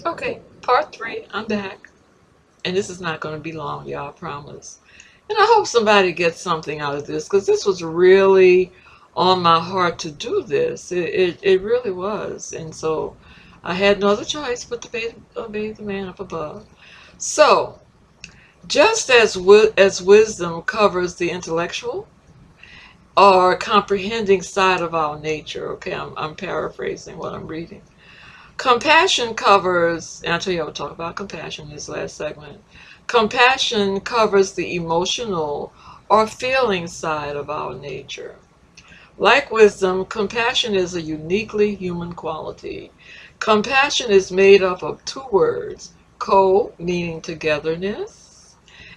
Okay, part three. I'm back. And this is not going to be long, y'all, I promise. And I hope somebody gets something out of this because this was really on my heart to do this. It really was. And so I had no other choice but to obey the man up above. So, just as wisdom covers the intellectual or comprehending side of our nature, okay, I'm paraphrasing what I'm reading. Compassion covers, and I tell you I will talk about compassion in this last segment. Compassion covers the emotional or feeling side of our nature. Like wisdom, compassion is a uniquely human quality. Compassion is made up of two words, co, meaning togetherness,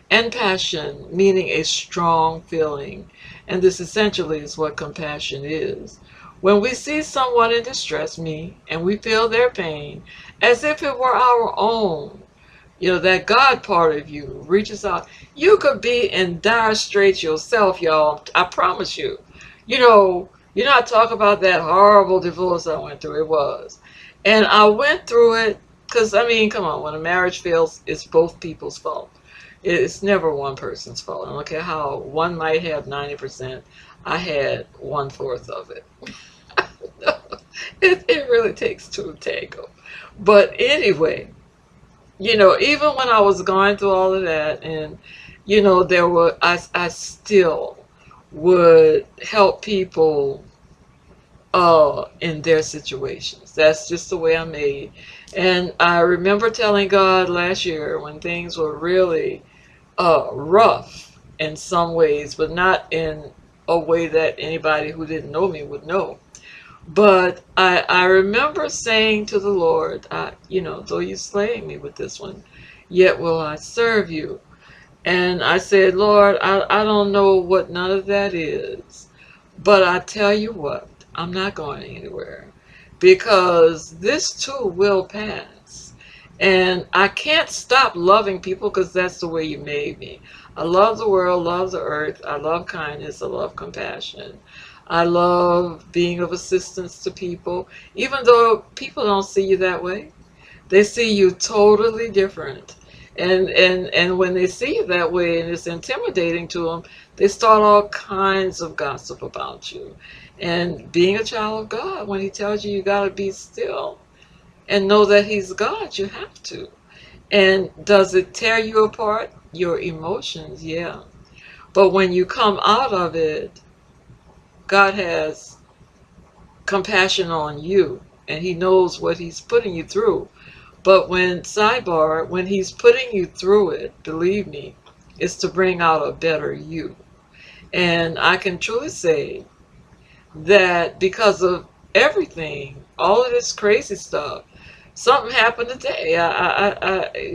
and passion, meaning a strong feeling. And this essentially is what compassion is. When we see someone in distress, and we feel their pain as if it were our own, that God part of you reaches out. You could be in dire straits yourself, y'all. I promise you. You're not talking about that horrible divorce I went through. It was. And I went through it because, I mean, come on, when a marriage fails, it's both people's fault. It's never one person's fault. I don't care how one might have 90%. I had 1/4 of it. It really takes two to tango. But anyway, even when I was going through all of that, and I still would help people in their situations. That's just the way I'm made. And I remember telling God last year when things were really rough in some ways, but not in a way that anybody who didn't know me would know. But I remember saying to the Lord, though you slaying me with this one, yet will I serve you. And I said, Lord, I don't know what none of that is, but I tell you what, I'm not going anywhere because this too will pass. And I can't stop loving people because that's the way you made me. I love the world, love the earth. I love kindness. I love compassion. I love being of assistance to people, even though people don't see you that way. They see you totally different. And when they see you that way and it's intimidating to them, they start all kinds of gossip about you. And being a child of God, when he tells you you got to be still and know that he's God, you have to. And does it tear you apart? Your emotions, yeah. But when you come out of it, God has compassion on you and he knows what he's putting you through. But when he's putting you through it, believe me, it's to bring out a better you. And I can truly say that because of everything, all of this crazy stuff, something happened today.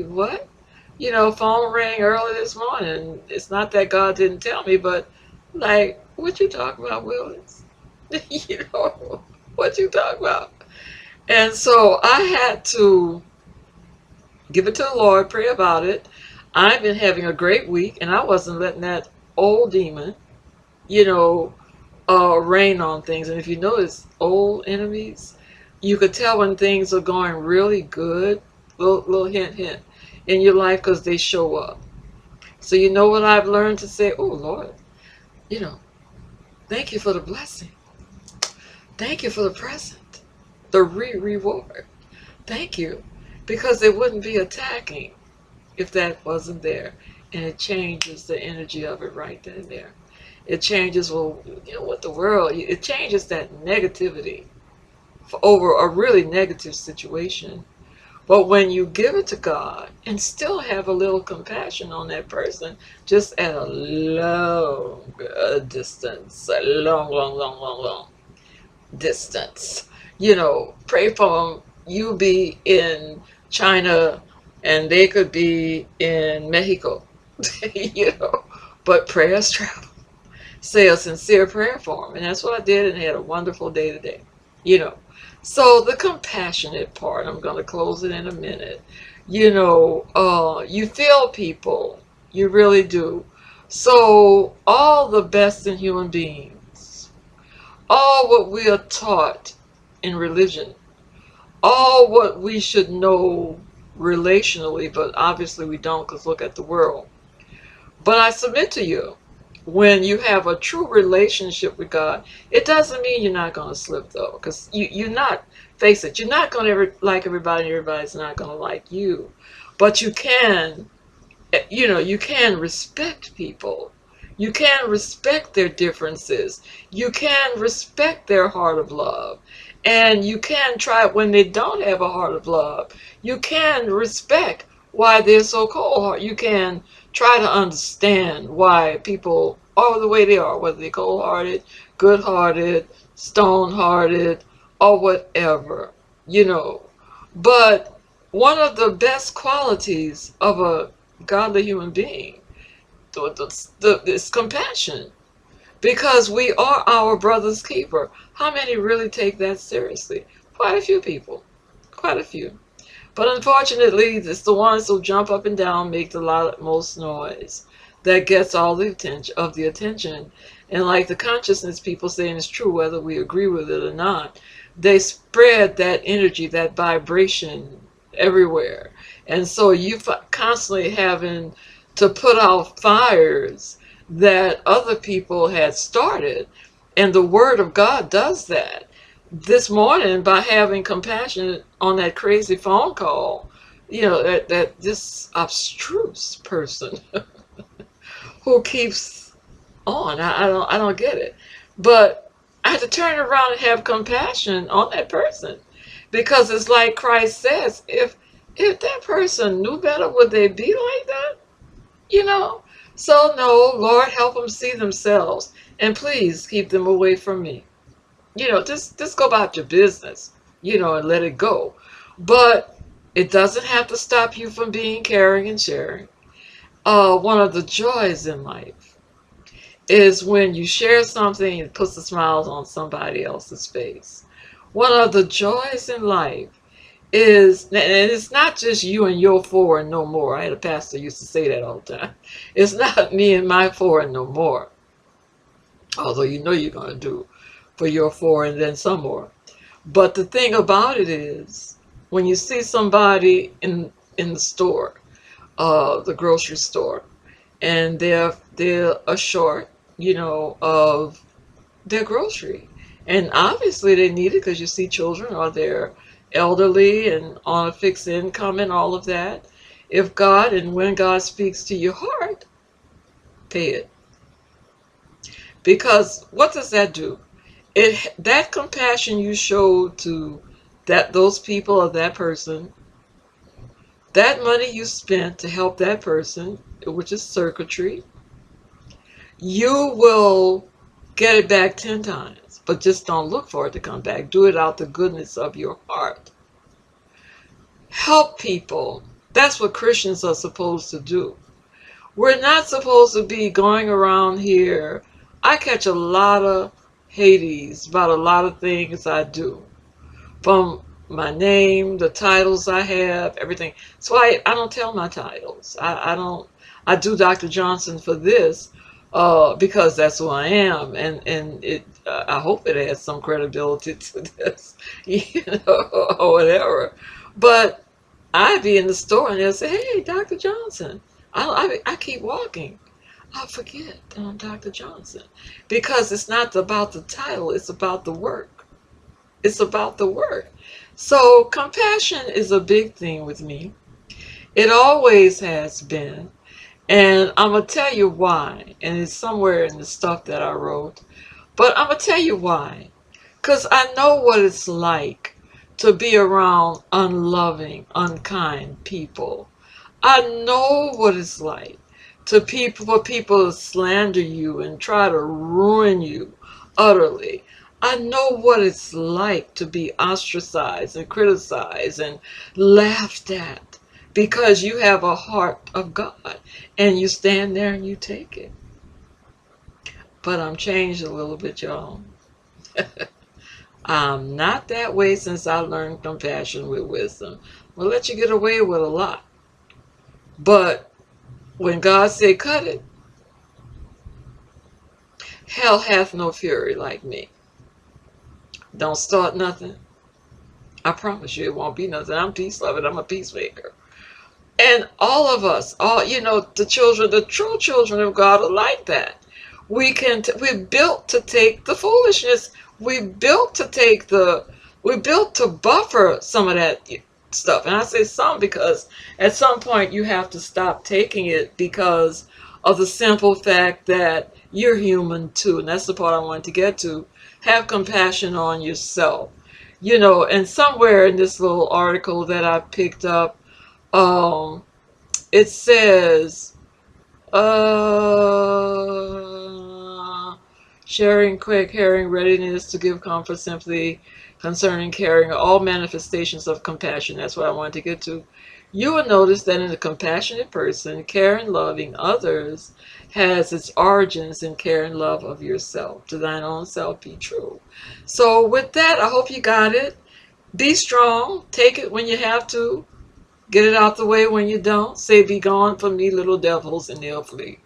What? Phone rang early this morning. It's not that God didn't tell me, but like, what you talking about, Willis? What you talking about? And so I had to give it to the Lord, pray about it. I've been having a great week, and I wasn't letting that old demon, you know, reign on things. And if you notice, old enemies, you could tell when things are going really good, little hint, hint, in your life because they show up. So you know what I've learned to say? Oh, Lord, you know, thank you for the blessing. Thank you for the present, the reward. Thank you. Because they wouldn't be attacking if that wasn't there. And it changes the energy of it right then and there. It changes, well, what the world, it changes that negativity over a really negative situation. But when you give it to God and still have a little compassion on that person, just at a long distance, a long, long, long, long, long distance, pray for them. You be in China and they could be in Mexico, you know, but prayers travel. Say a sincere prayer for them. And that's what I did and had a wonderful day today, you know. So the compassionate part, I'm going to close it in a minute. You feel people, you really do. So all the best in human beings, all what we are taught in religion, all what we should know relationally, but obviously we don't, because look at the world. But I submit to you, when you have a true relationship with God, it doesn't mean you're not going to slip, though, because you're not, face it, you're not going to like everybody, and everybody's not going to like you. But you can, you can respect people. You can respect their differences. You can respect their heart of love. And you can try, when they don't have a heart of love, you can respect why they're so cold. You can try to understand why people are the way they are, whether they're cold-hearted, good-hearted, stone-hearted, or whatever, you know. But one of the best qualities of a godly human being is compassion, because we are our brother's keeper. How many really take that seriously? Quite a few people, quite a few. But unfortunately, it's the ones who jump up and down, make the most noise, that gets all the attention. And like the consciousness people saying is true, whether we agree with it or not, they spread that energy, that vibration everywhere. And so you constantly having to put out fires that other people had started. And the Word of God does that. This morning, by having compassion on that crazy phone call, that this abstruse person who keeps on. I don't get it. But I had to turn around and have compassion on that person, because it's like Christ says, if that person knew better, would they be like that? You know? So no, Lord, help them see themselves, and please keep them away from me. Just go about your business, and let it go. But it doesn't have to stop you from being caring and sharing. One of the joys in life is when you share something and it puts a smile on somebody else's face. One of the joys in life is, and it's not just you and your four and no more. I had a pastor used to say that all the time. It's not me and my four and no more. Although you're going to do for your four and then some more. But the thing about it is, when you see somebody in the store, the grocery store, and they're a short, of their grocery, and obviously they need it because you see children, or they're elderly and on a fixed income and all of that. If God, and when God speaks to your heart, pay it. Because what does that do? That compassion you show to those people or that person, that money you spent to help that person, which is circuitry, you will get it back 10 times. But just don't look for it to come back. Do it out the goodness of your heart. Help people. That's what Christians are supposed to do. We're not supposed to be going around here. I catch a lot of Hades about a lot of things I do. From my name, the titles I have, everything. So I don't tell my titles. I do Dr. Johnson for this, because that's who I am, and it. I hope it adds some credibility to this, or whatever. But I be in the store and they'll say, "Hey, Dr. Johnson." I keep walking. I forget that I'm Dr. Johnson, because it's not about the title, it's about the work. It's about the work. So compassion is a big thing with me. It always has been. And I'm going to tell you why. And it's somewhere in the stuff that I wrote. But I'm going to tell you why. Because I know what it's like to be around unloving, unkind people. I know what it's like for people to slander you and try to ruin you utterly. I know what it's like to be ostracized and criticized and laughed at, because you have a heart of God and you stand there and you take it. But I'm changed a little bit, y'all. I'm not that way since I learned compassion with wisdom. We'll let you get away with a lot. But when God said cut it, hell hath no fury like me. Don't start nothing. I promise you it won't be nothing. I'm peace loving. I'm a peacemaker. And all of us, all, the children, the true children of God are like that. We're built to take the foolishness. We're built to buffer some of that stuff. And I say some because at some point you have to stop taking it because of the simple fact that you're human too. And that's the part I wanted to get to. Have compassion on yourself. And somewhere in this little article that I picked up, um, it says, sharing, quick, caring, readiness to give comfort, simply concerning caring, are all manifestations of compassion. That's what I wanted to get to. You will notice that in a compassionate person, care and loving others has its origins in care and love of yourself. To thine own self be true. So with that, I hope you got it. Be strong. Take it when you have to. Get it out the way when you don't. Say, be gone from me, little devils, and they'll flee.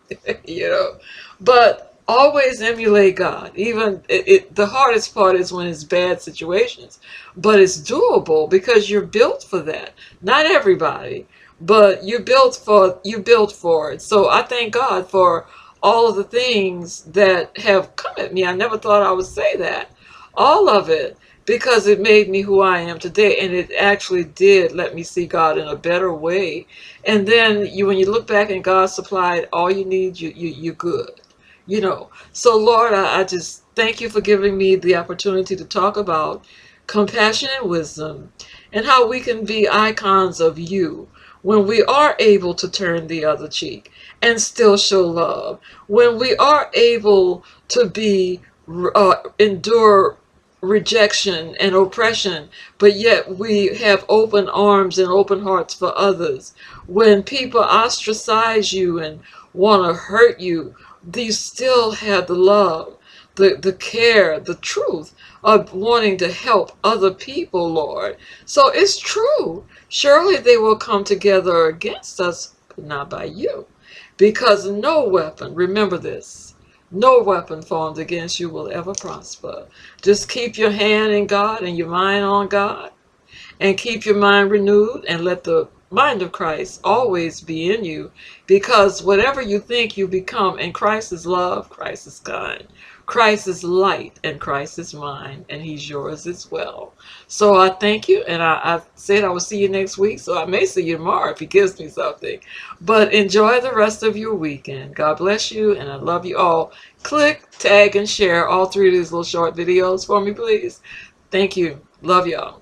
But always emulate God. Even the hardest part is when it's bad situations. But it's doable because you're built for that. Not everybody, but you're built for it. So I thank God for all of the things that have come at me. I never thought I would say that. All of it, because it made me who I am today, and it actually did let me see God in a better way. And then when you look back and God supplied all you need, you're good. So Lord, I just thank you for giving me the opportunity to talk about compassion and wisdom and how we can be icons of you when we are able to turn the other cheek and still show love, when we are able to be endure rejection and oppression, but yet we have open arms and open hearts for others. When people ostracize you and want to hurt you, you still have the love, the care, the truth of wanting to help other people, Lord. So it's true. Surely they will come together against us, but not by you. Because no weapon, remember this, no weapon formed against you will ever prosper. Just keep your hand in God and your mind on God, and keep your mind renewed, and let the mind of Christ always be in you, because whatever you think you become, and Christ is love, Christ is kind, Christ is light, and Christ is mine, and he's yours as well. So I thank you, and I said I will see you next week, so I may see you tomorrow if he gives me something. But enjoy the rest of your weekend. God bless you, and I love you all. Click, tag, and share all 3 of these little short videos for me, please. Thank you. Love y'all.